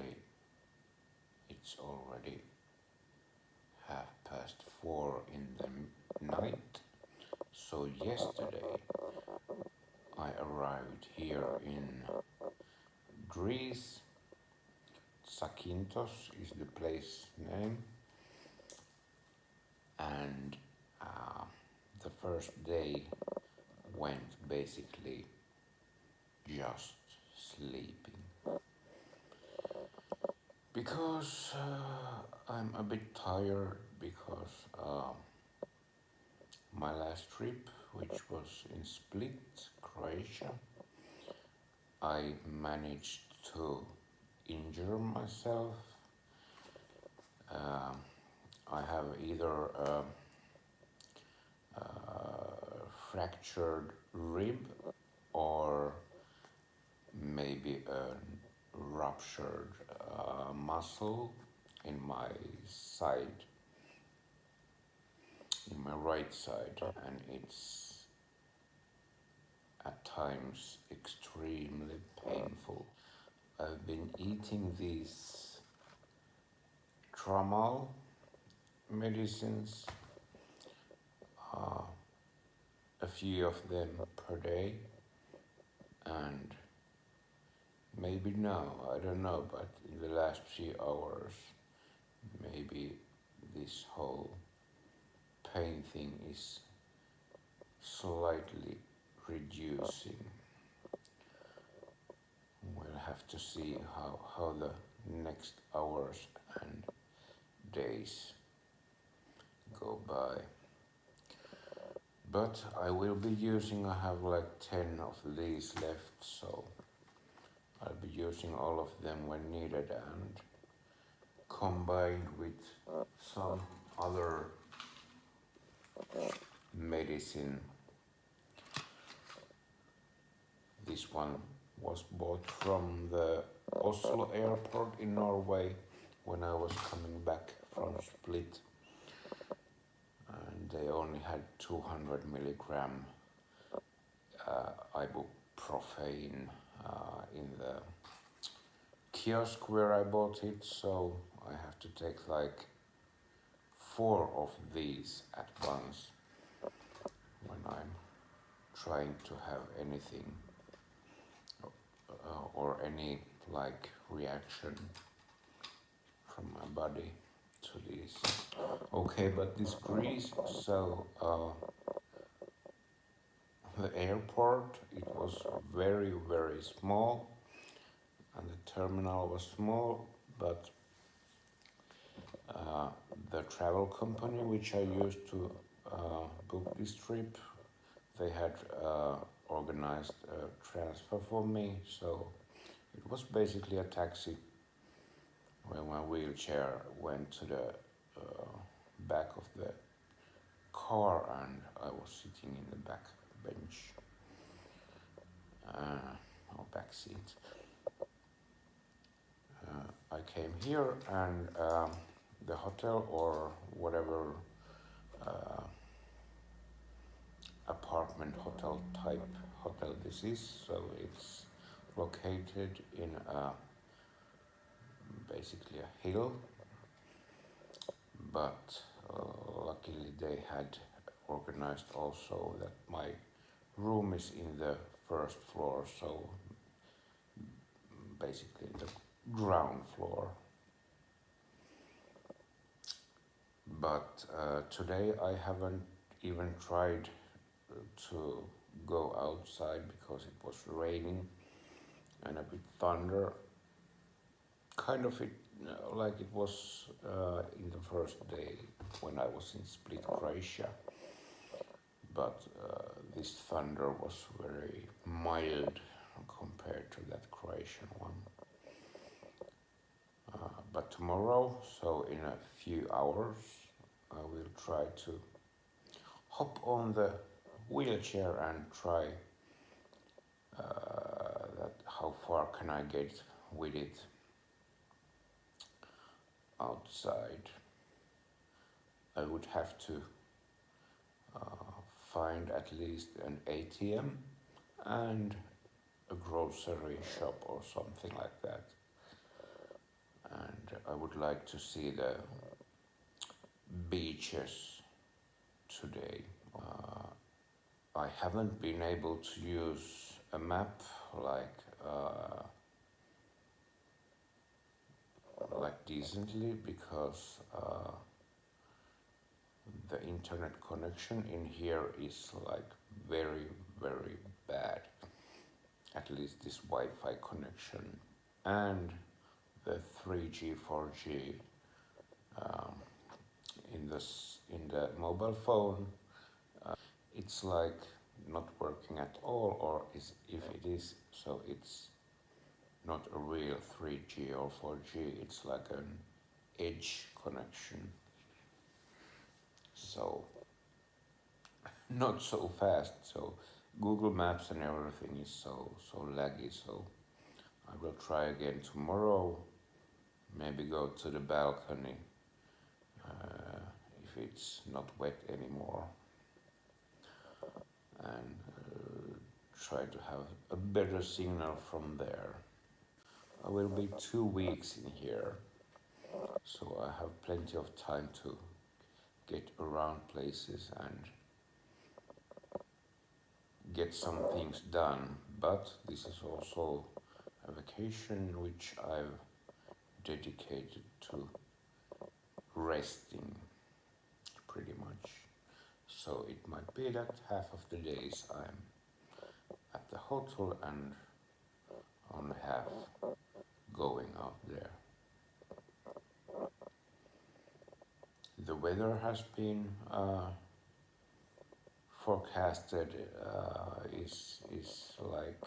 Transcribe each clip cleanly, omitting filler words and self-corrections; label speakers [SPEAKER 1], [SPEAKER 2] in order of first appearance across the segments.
[SPEAKER 1] Actually, it's already 4:30 in the night. So yesterday I arrived here in Greece. Zakynthos is the place name, and the first day went basically just sleeping because I'm a bit tired because my last trip, which was in Split, Croatia, I managed to injure myself. I have either a fractured rib or maybe a ruptured muscle in my side, in my right side, and it's at times extremely painful. I've been eating these tramal medicines, a few of them per day, and maybe now, I don't know, but in the last few hours, maybe this whole pain thing is slightly reducing. We'll have to see how the next hours and days go by. But I will be using, I have like 10 of these left, so I'll be using all of them when needed, and combined with some other medicine. This one was bought from the Oslo airport in Norway when I was coming back from Split, and they only had 200 milligram ibuprofen in the kiosk where I bought it, so I have to take like 4 of these at once when I'm trying to have anything or any like reaction from my body to these. Okay, but this Greece, so the airport, it was very, very small, and the terminal was small, but the travel company which I used to book this trip, they had organized a transfer for me, so it was basically a taxi where my wheelchair went to the back of the car and I was sitting in the back bench or back seat. I came here and the hotel or whatever apartment hotel type hotel this is, so it's located in basically a hill, but luckily they had organized also that my room is in the first floor, so basically the ground floor. But today I haven't even tried to go outside because it was raining and a bit thunder. Kind of like it was in the first day when I was in Split, Croatia. But this thunder was very mild compared to that Croatian one. But tomorrow, so in a few hours, I will try to hop on the wheelchair and try that how far can I get with it outside. I would have to find at least an ATM and a grocery shop or something like that. would like to see the beaches today. I haven't been able to use a map like decently because the internet connection in here is like very very bad. At least this Wi-Fi connection and the 3G 4G in the mobile phone, it's like not working at all, or if it is, so it's not a real 3G or 4G, it's like an edge connection. So not so fast. So Google Maps and everything is so laggy. So I will try again tomorrow. Maybe go to the balcony if it's not wet anymore, and try to have a better signal from there. I will be 2 weeks in here, so I have plenty of time to get around places and get some things done. But this is also a vacation which I've dedicated to resting pretty much. So it might be that half of the days I'm at the hotel and only half going out there. The weather has been forecasted is like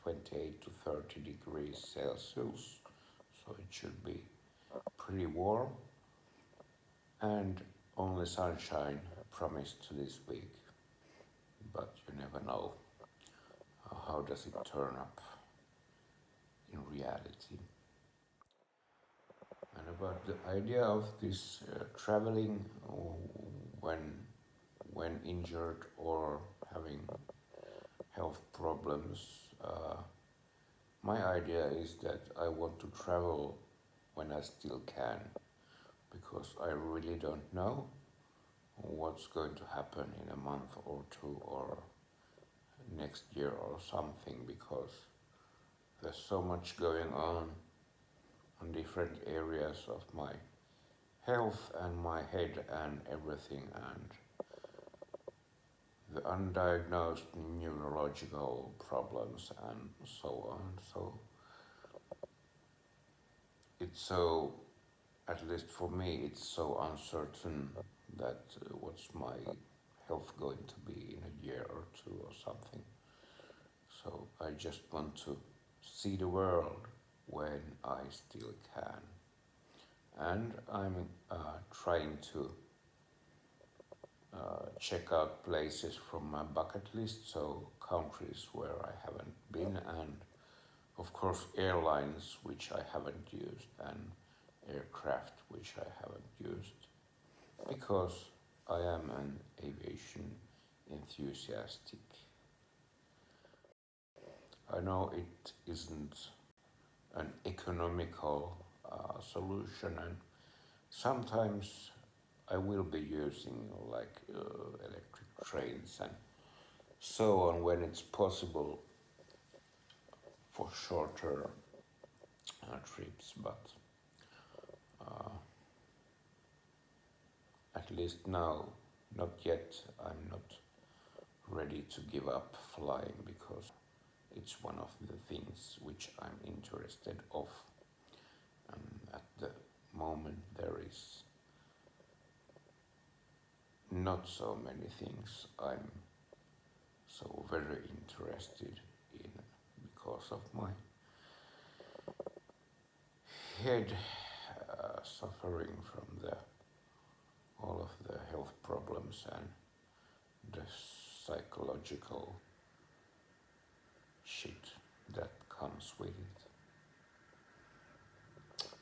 [SPEAKER 1] 28 to 30 degrees Celsius, so it should be pretty warm, and only sunshine promised to this week, but you never know how does it turn up in reality. And about the idea of this traveling when when injured or having health problems, my idea is that I want to travel when I still can, because I really don't know what's going to happen in a month or two or next year or something, because there's so much going on different areas of my health and my head and everything, and the undiagnosed neurological problems and so on. So it's so, at least for me, it's so uncertain that what's my health going to be in a year or two or something. So I just want to see the world when I still can. And I'm trying to check out places from my bucket list, so countries where I haven't been, and of course airlines which I haven't used, and aircraft which I haven't used, because I am an aviation enthusiastic. I know it isn't an economical solution, and sometimes I will be using like electric trains and so on when it's possible for shorter trips, but at least now, not yet, I'm not ready to give up flying, because it's one of the things which I'm interested of, and at the moment there is not so many things I'm so very interested in, because of my head suffering from all of the health problems and the psychological shit that comes with it.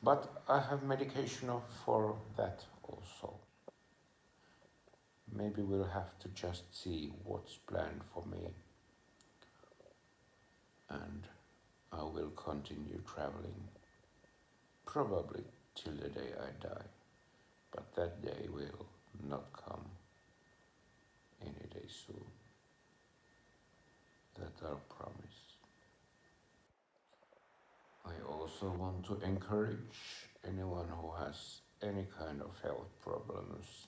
[SPEAKER 1] But I have medication for that also. Maybe we'll have to just see what's planned for me, and I will continue traveling probably till the day I die. But that day will not come any day soon. That I'll promise. I also want to encourage anyone who has any kind of health problems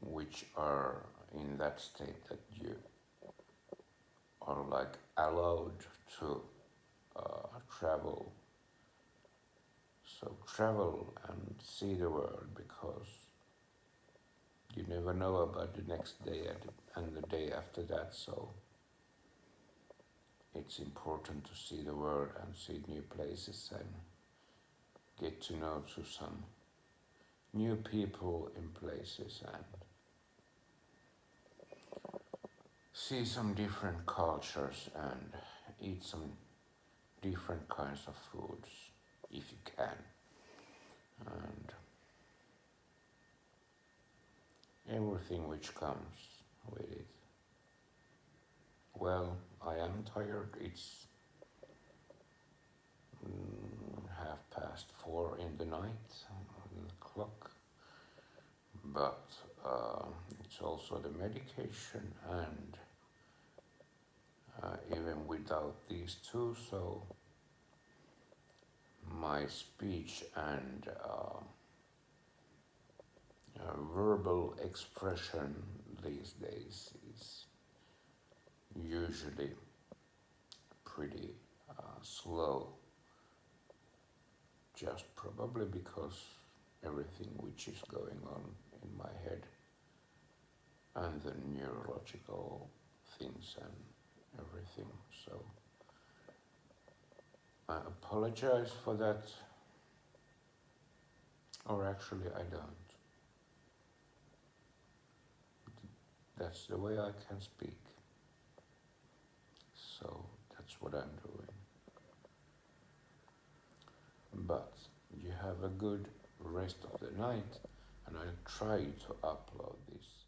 [SPEAKER 1] which are in that state that you are like allowed to travel. So travel and see the world, because you never know about the next day and the day after that. So it's important to see the world and see new places and get to know to some new people in places and see some different cultures and eat some different kinds of foods if you can. And everything which comes with it. Well, I am tired. It's 4:30 in the night on the clock. But it's also the medication, and even without these two, so my speech and verbal expression these days is usually pretty slow, just probably because everything which is going on in my head and the neurological things and everything. So I apologize for that, or actually I don't. That's the way I can speak. So that's what I'm doing. But you have a good rest of the night, and I'll try to upload this